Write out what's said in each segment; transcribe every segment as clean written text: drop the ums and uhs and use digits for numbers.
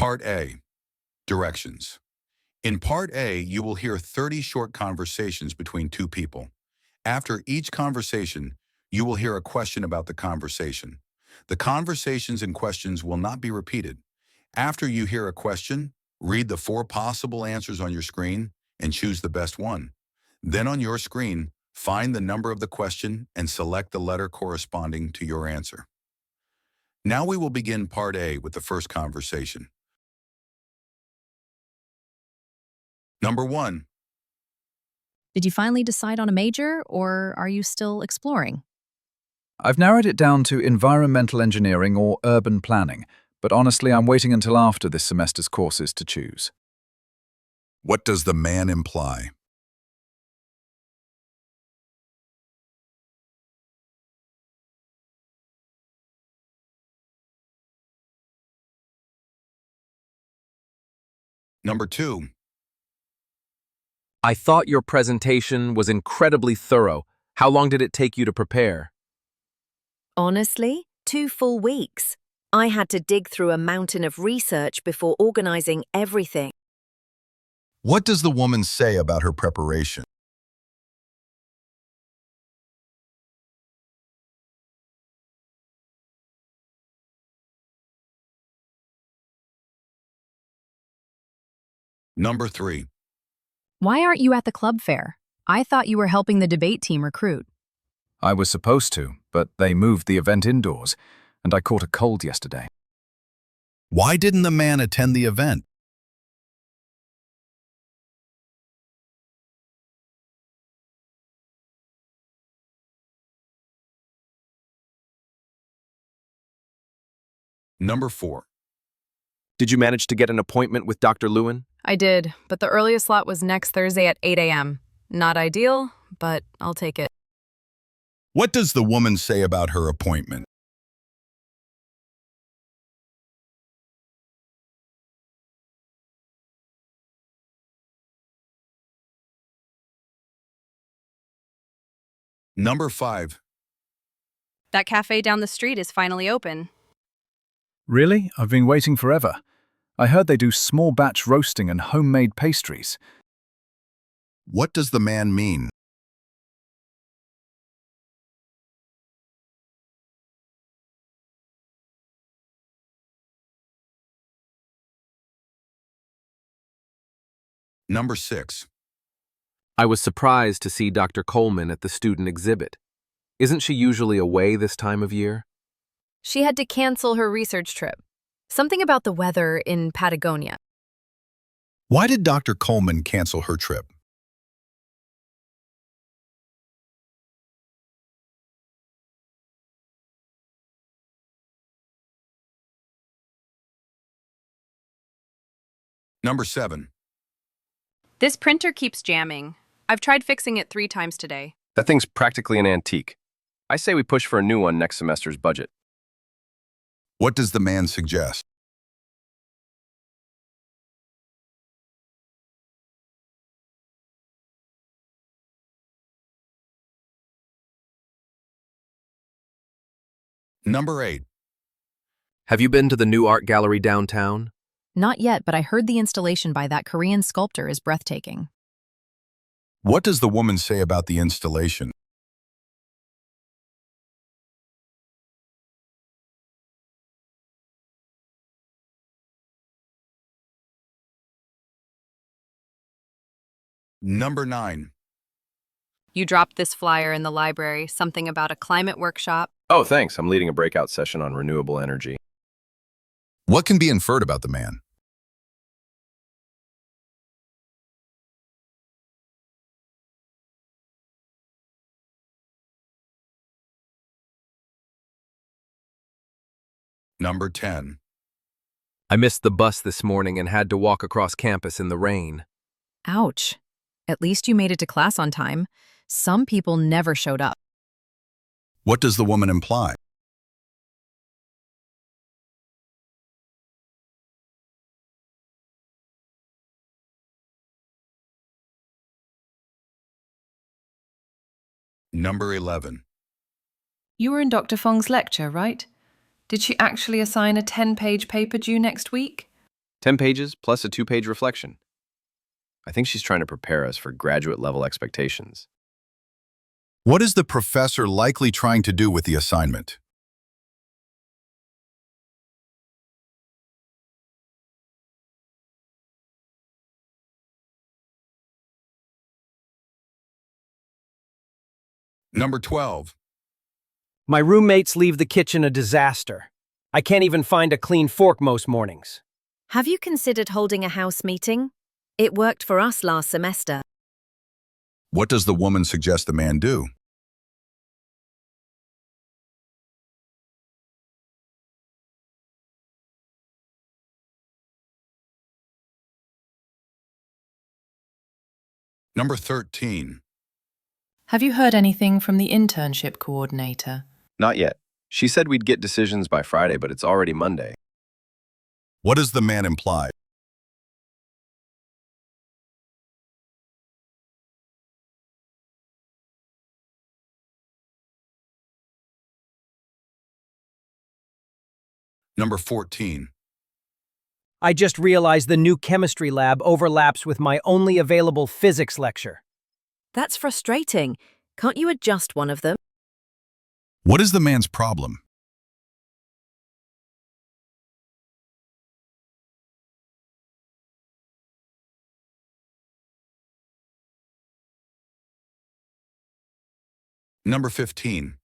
Part A, directions. In Part A, you will hear 30 short conversations between two people. After each conversation, you will hear a question about the conversation. The conversations and questions will not be repeated. After you hear a question, read the 4 possible answers on your screen and choose the best one. Then on your screen, find the number of the question and select the letter corresponding to your answer. Now we will begin Part A with the first conversation. Number 1. Did you finally decide on a major, or are you still exploring? I've narrowed it down to environmental engineering or urban planning, but honestly, I'm waiting until after this semester's courses to choose. What does the man imply? Number 2. I thought your presentation was incredibly thorough. How long did it take you to prepare? Honestly, 2 full weeks. I had to dig through a mountain of research before organizing everything. What does the woman say about her preparation? Number 3. Why aren't you at the club fair? I thought you were helping the debate team recruit. I was supposed to, but they moved the event indoors, and I caught a cold yesterday. Why didn't the man attend the event? Number 4. Did you manage to get an appointment with Dr. Lewin? I did, but the earliest slot was next Thursday at 8 a.m. Not ideal, but I'll take it. What does the woman say about her appointment? Number 5. That cafe down the street is finally open. Really? I've been waiting forever. I heard they do small batch roasting and homemade pastries. What does the man mean? Number 6. I was surprised to see Dr. Coleman at the student exhibit. Isn't she usually away this time of year? She had to cancel her research trip. Something about the weather in Patagonia. Why did Dr. Coleman cancel her trip? Number 7. This printer keeps jamming. I've tried fixing it 3 times today. That thing's practically an antique. I say we push for a new one next semester's budget. What does the man suggest? Number 8. Have you been to the new art gallery downtown? Not yet, but I heard the installation by that Korean sculptor is breathtaking. What does the woman say about the installation? Number 9. You dropped this flyer in the library, something about a climate workshop. Oh, thanks. I'm leading a breakout session on renewable energy. What can be inferred about the man? Number 10. I missed the bus this morning and had to walk across campus in the rain. Ouch. At least you made it to class on time. Some people never showed up. What does the woman imply? Number 11. You were in Dr. Fong's lecture, right? Did she actually assign a 10-page paper due next week? 10 pages plus a 2-page reflection. I think she's trying to prepare us for graduate-level expectations. What is the professor likely trying to do with the assignment? Number 12. My roommates leave the kitchen a disaster. I can't even find a clean fork most mornings. Have you considered holding a house meeting? It worked for us last semester. What does the woman suggest the man do? Number 13. Have you heard anything from the internship coordinator? Not yet. She said we'd get decisions by Friday, but it's already Monday. What does the man imply? Number 14. I just realized the new chemistry lab overlaps with my only available physics lecture. That's frustrating. Can't you adjust one of them? What is the man's problem? Number 15.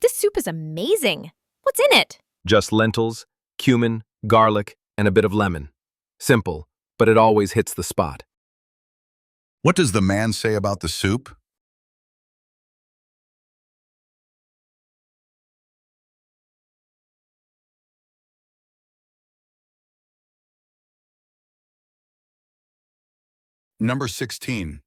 This soup is amazing. What's in it? Just lentils, cumin, garlic, and a bit of lemon. Simple, but it always hits the spot. What does the man say about the soup? Number 16.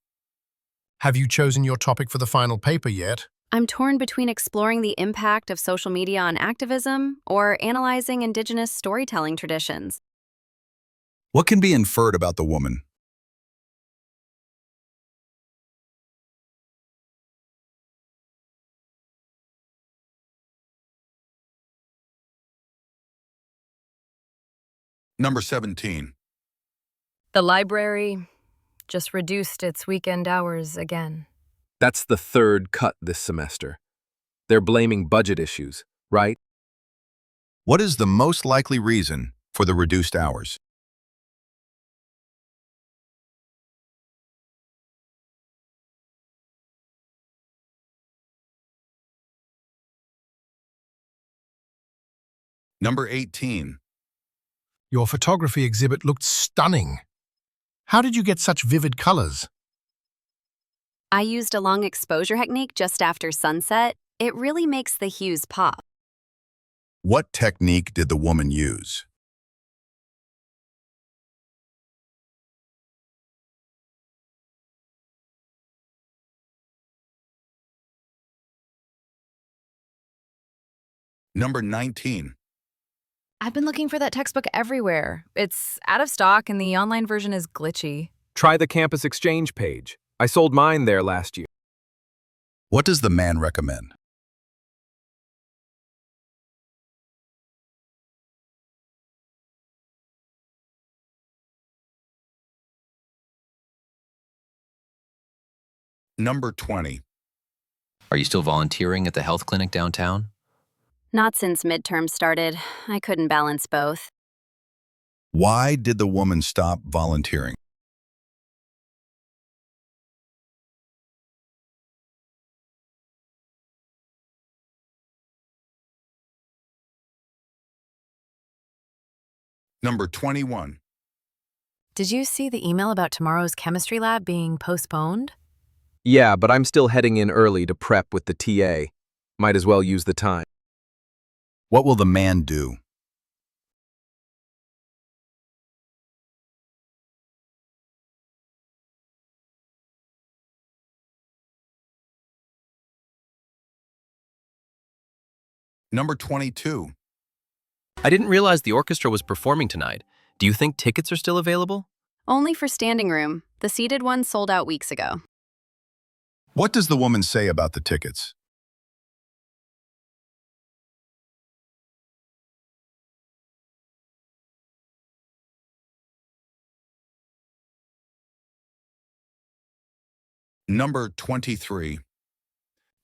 Have you chosen your topic for the final paper yet? I'm torn between exploring the impact of social media on activism or analyzing Indigenous storytelling traditions. What can be inferred about the woman? Number 17. The library just reduced its weekend hours again. That's the third cut this semester. They're blaming budget issues, right? What is the most likely reason for the reduced hours? Number 18. Your photography exhibit looked stunning. How did you get such vivid colors? I used a long exposure technique just after sunset. It really makes the hues pop. What technique did the woman use? Number 19. I've been looking for that textbook everywhere. It's out of stock and the online version is glitchy. Try the campus exchange page. I sold mine there last year. What does the man recommend? Number 20. Are you still volunteering at the health clinic downtown? Not since midterm started. I couldn't balance both. Why did the woman stop volunteering? Number 21. Did you see the email about tomorrow's chemistry lab being postponed? Yeah, but I'm still heading in early to prep with the TA. Might as well use the time. What will the man do? Number 22. I didn't realize the orchestra was performing tonight. Do you think tickets are still available? Only for standing room. The seated one sold out weeks ago. What does the woman say about the tickets? Number 23.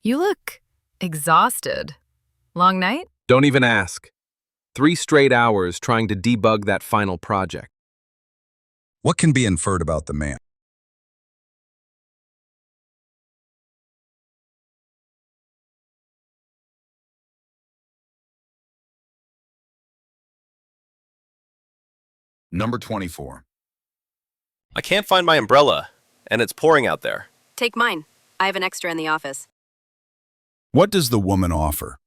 You look exhausted. Long night? Don't even ask. 3 straight hours trying to debug that final project. What can be inferred about the man? Number 24. I can't find my umbrella, and it's pouring out there. Take mine. I have an extra in the office. What does the woman offer?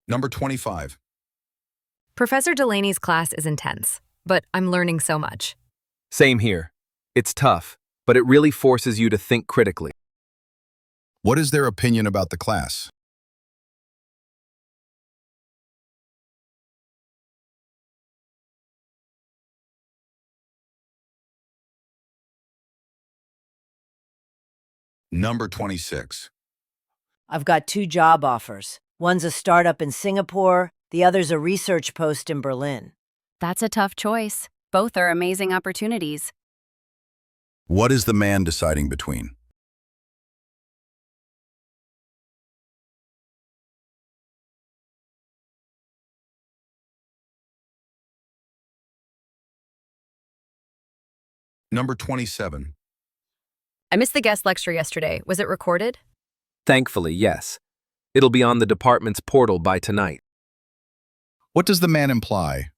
Number 25. Professor Delaney's class is intense, but I'm learning so much. Same here. It's tough, but it really forces you to think critically. What is their opinion about the class? Number 26. I've got 2 job offers. One's a startup in Singapore, the other's a research post in Berlin. That's a tough choice. Both are amazing opportunities. What is the man deciding between? Number 27. I missed the guest lecture yesterday. Was it recorded? Thankfully, yes. It'll be on the department's portal by tonight. What does the man imply?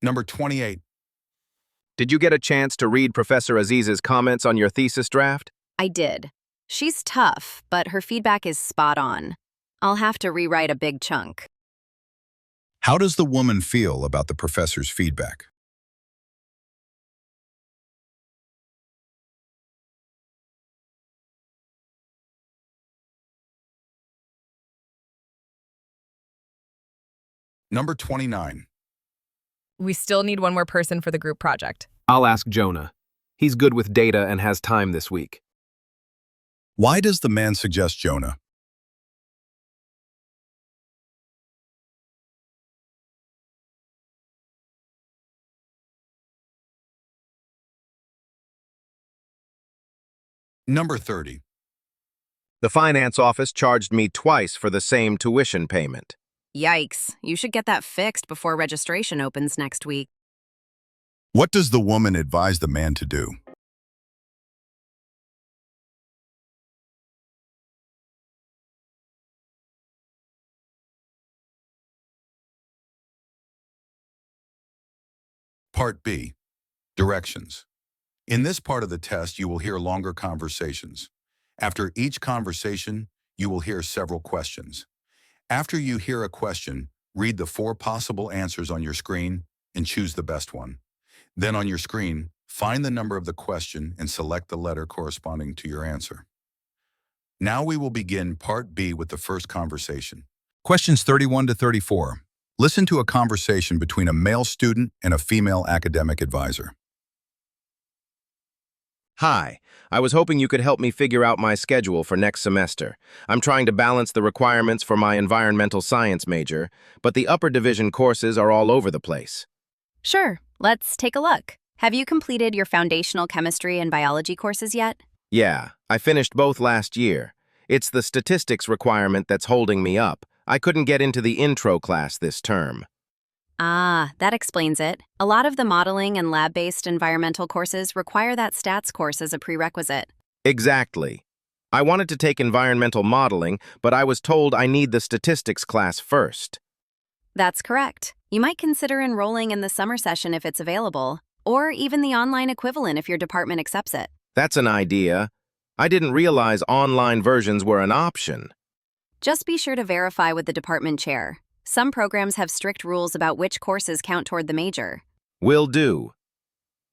Number 28. Did you get a chance to read Professor Aziz's comments on your thesis draft? I did. She's tough, but her feedback is spot on. I'll have to rewrite a big chunk. How does the woman feel about the professor's feedback? Number 29. We still need one more person for the group project. I'll ask Jonah. He's good with data and has time this week. Why does the man suggest Jonah? Number 30. The finance office charged me twice for the same tuition payment. Yikes. You should get that fixed before registration opens next week. What does the woman advise the man to do? Part B. Directions. In this part of the test, you will hear longer conversations. After each conversation, you will hear several questions. After you hear a question, read the 4 possible answers on your screen and choose the best one. Then on your screen, find the number of the question and select the letter corresponding to your answer. Now we will begin Part B with the first conversation. Questions 31 to 34. Listen to a conversation between a male student and a female academic advisor. Hi, I was hoping you could help me figure out my schedule for next semester. I'm trying to balance the requirements for my environmental science major, but the upper division courses are all over the place. Sure, let's take a look. Have you completed your foundational chemistry and biology courses yet? Yeah, I finished both last year. It's the statistics requirement that's holding me up. I couldn't get into the intro class this term. Ah, that explains it. A lot of the modeling and lab-based environmental courses require that stats course as a prerequisite. Exactly. I wanted to take environmental modeling, but I was told I need the statistics class first. That's correct. You might consider enrolling in the summer session if it's available, or even the online equivalent if your department accepts it. That's an idea. I didn't realize online versions were an option. Just be sure to verify with the department chair. Some programs have strict rules about which courses count toward the major. Will do.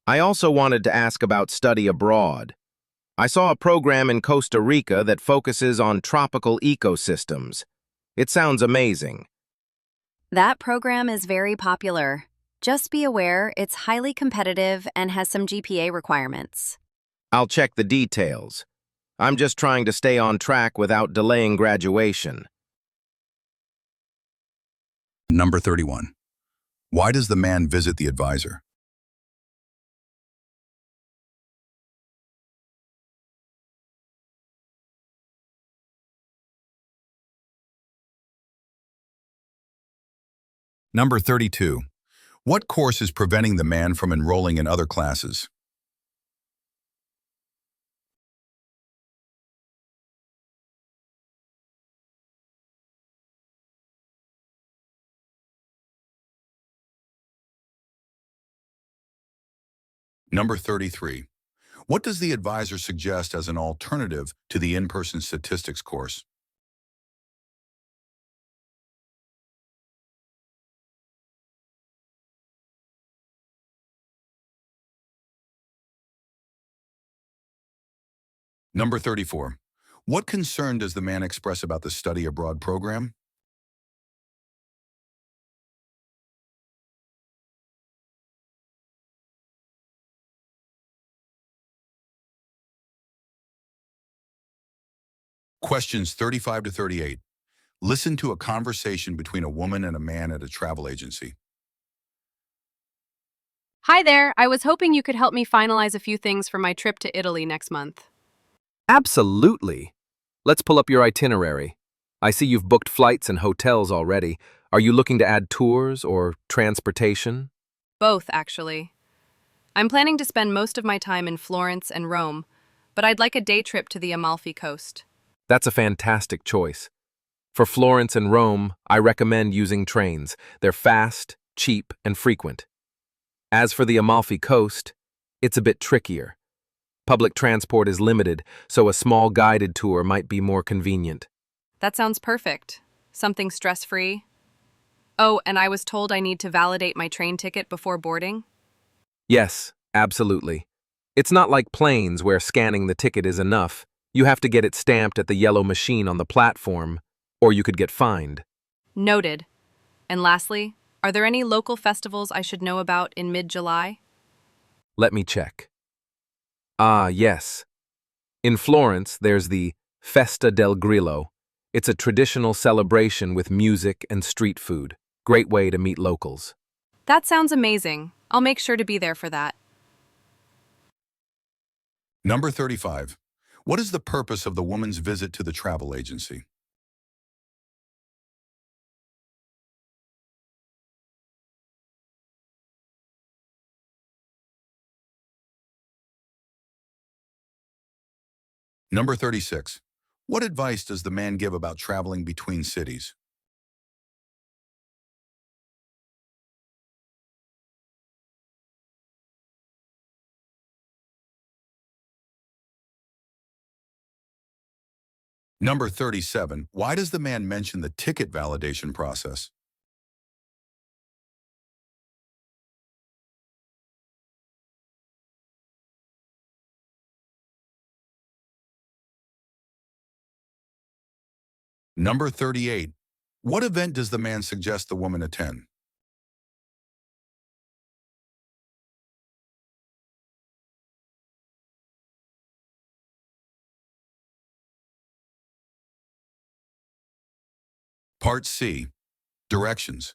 I also wanted to ask about study abroad. I saw a program in Costa Rica that focuses on tropical ecosystems. It sounds amazing. That program is very popular. Just be aware it's highly competitive and has some GPA requirements. I'll check the details. I'm just trying to stay on track without delaying graduation. Number 31. Why does the man visit the advisor? Number 32. What course is preventing the man from enrolling in other classes? Number 33. What does the advisor suggest as an alternative to the in-person statistics course? Number 34. What concern does the man express about the study abroad program? Questions 35 to 38. Listen to a conversation between a woman and a man at a travel agency. Hi there, I was hoping you could help me finalize a few things for my trip to Italy next month. Absolutely. Let's pull up your itinerary. I see you've booked flights and hotels already. Are you looking to add tours or transportation? Both, actually. I'm planning to spend most of my time in Florence and Rome, but I'd like a day trip to the Amalfi Coast. That's a fantastic choice. For Florence and Rome, I recommend using trains. They're fast, cheap, and frequent. As for the Amalfi Coast, it's a bit trickier. Public transport is limited, so a small guided tour might be more convenient. That sounds perfect. Something stress-free. Oh, and I was told I need to validate my train ticket before boarding? Yes, absolutely. It's not like planes where scanning the ticket is enough. You have to get it stamped at the yellow machine on the platform, or you could get fined. Noted. And lastly, are there any local festivals I should know about in mid-July? Let me check. Ah, yes. In Florence, there's the Festa del Grillo. It's a traditional celebration with music and street food. Great way to meet locals. That sounds amazing. I'll make sure to be there for that. Number 35. What is the purpose of the woman's visit to the travel agency? Number 36. What advice does the man give about traveling between cities? Number 37. Why does the man mention the ticket validation process? Number 38. What event does the man suggest the woman attend? Part C. Directions.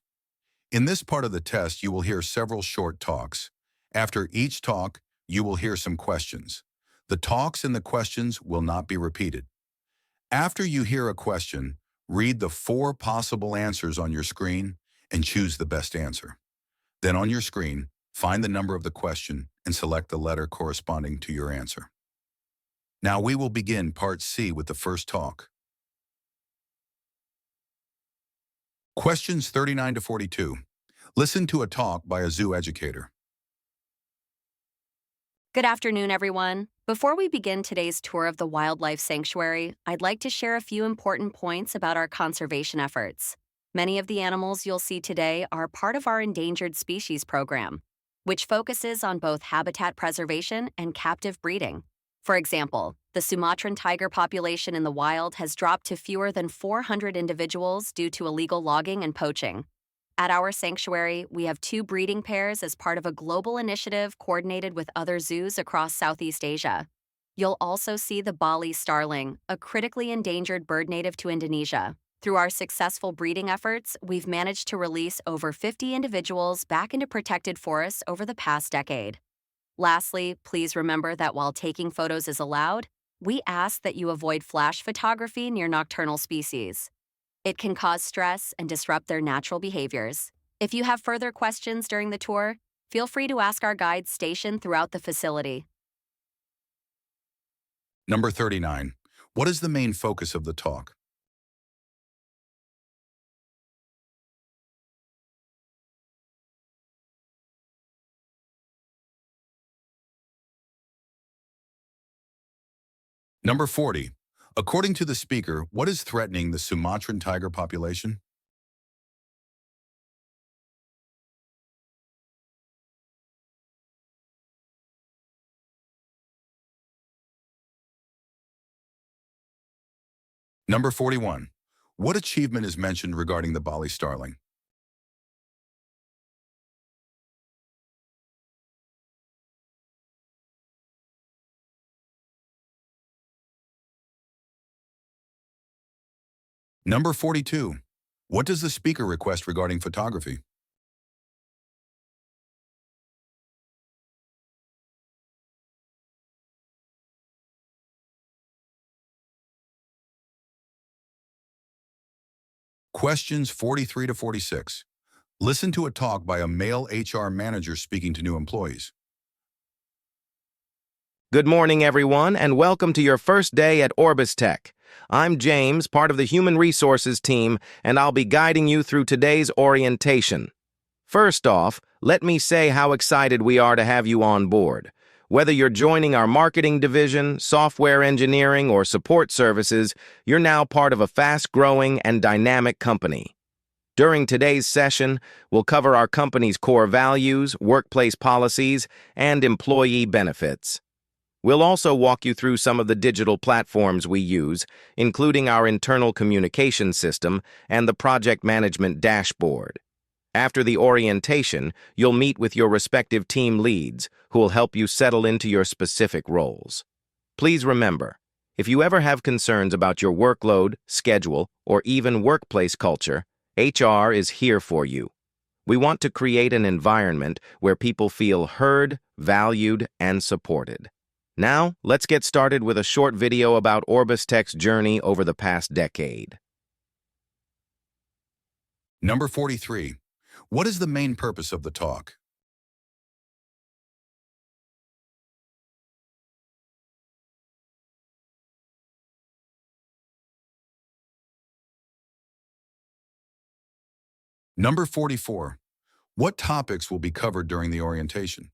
In this part of the test, you will hear several short talks. After each talk, you will hear some questions. The talks and the questions will not be repeated. After you hear a question, read the 4 possible answers on your screen and choose the best answer. Then on your screen, find the number of the question and select the letter corresponding to your answer. Now we will begin Part C with the first talk. Questions 39 to 42. Listen to a talk by a zoo educator. Good afternoon, everyone. Before we begin today's tour of the wildlife sanctuary, I'd like to share a few important points about our conservation efforts. Many of the animals you'll see today are part of our endangered species program, which focuses on both habitat preservation and captive breeding. For example, the Sumatran tiger population in the wild has dropped to fewer than 400 individuals due to illegal logging and poaching. At our sanctuary, we have 2 breeding pairs as part of a global initiative coordinated with other zoos across Southeast Asia. You'll also see the Bali starling, a critically endangered bird native to Indonesia. Through our successful breeding efforts, we've managed to release over 50 individuals back into protected forests over the past decade. Lastly, please remember that while taking photos is allowed, we ask that you avoid flash photography near nocturnal species. It can cause stress and disrupt their natural behaviors. If you have further questions during the tour, feel free to ask our guides stationed throughout the facility. Number 39. What is the main focus of the talk? Number 40. According to the speaker, what is threatening the Sumatran tiger population? Number 41. What achievement is mentioned regarding the Bali starling? Number 42. What does the speaker request regarding photography? Questions 43 to 46. Listen to a talk by a male HR manager speaking to new employees. Good morning, everyone, and welcome to your first day at Orbis Tech. I'm James, part of the Human Resources team, and I'll be guiding you through today's orientation. First off, let me say how excited we are to have you on board. Whether you're joining our marketing division, software engineering, or support services, you're now part of a fast-growing and dynamic company. During today's session, we'll cover our company's core values, workplace policies, and employee benefits. We'll also walk you through some of the digital platforms we use, including our internal communication system and the project management dashboard. After the orientation, you'll meet with your respective team leads, who will help you settle into your specific roles. Please remember, if you ever have concerns about your workload, schedule, or even workplace culture, HR is here for you. We want to create an environment where people feel heard, valued, and supported. Now, let's get started with a short video about Orbis Tech's journey over the past decade. Number 43. What is the main purpose of the talk? Number 44. What topics will be covered during the orientation?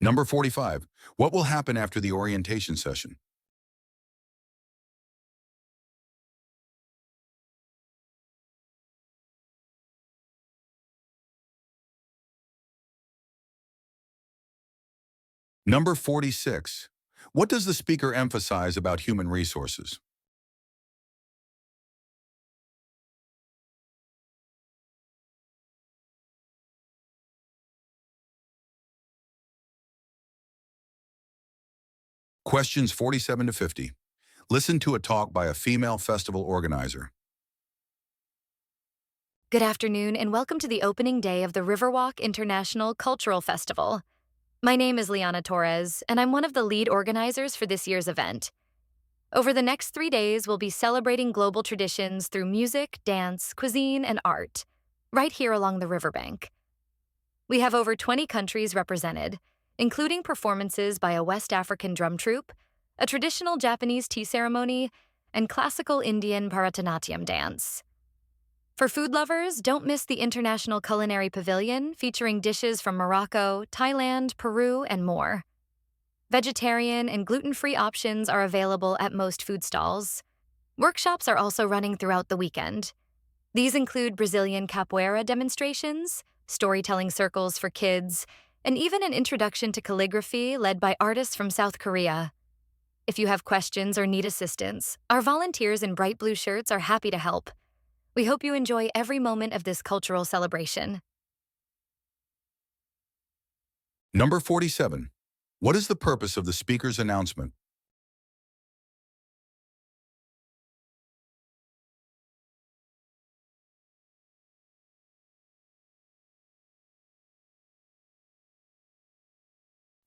Number 45. What will happen after the orientation session? Number 46. What does the speaker emphasize about human resources? Questions 47 to 50. Listen to a talk by a female festival organizer. Good afternoon and welcome to the opening day of the Riverwalk International Cultural Festival. My name is Liana Torres, and I'm one of the lead organizers for this year's event. Over the next 3 days, we'll be celebrating global traditions through music, dance, cuisine, and art, right here along the riverbank. We have over 20 countries represented, including performances by a West African drum troupe, a traditional Japanese tea ceremony, and classical Indian Bharatanatyam dance. For food lovers, don't miss the International Culinary Pavilion featuring dishes from Morocco, Thailand, Peru, and more. Vegetarian and gluten-free options are available at most food stalls. Workshops are also running throughout the weekend. These include Brazilian capoeira demonstrations, storytelling circles for kids, and even an introduction to calligraphy led by artists from South Korea. If you have questions or need assistance, our volunteers in bright blue shirts are happy to help. We hope you enjoy every moment of this cultural celebration. Number 47. What is the purpose of the speaker's announcement?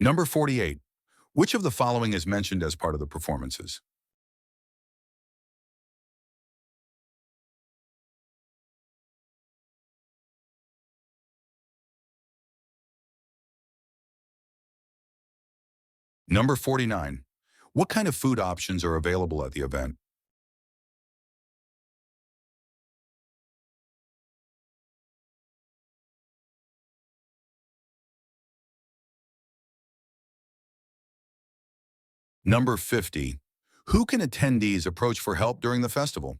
Number 48. Which of the following is mentioned as part of the performances? Number 49. What kind of food options are available at the event? Number 50. Who can attendees approach for help during the festival?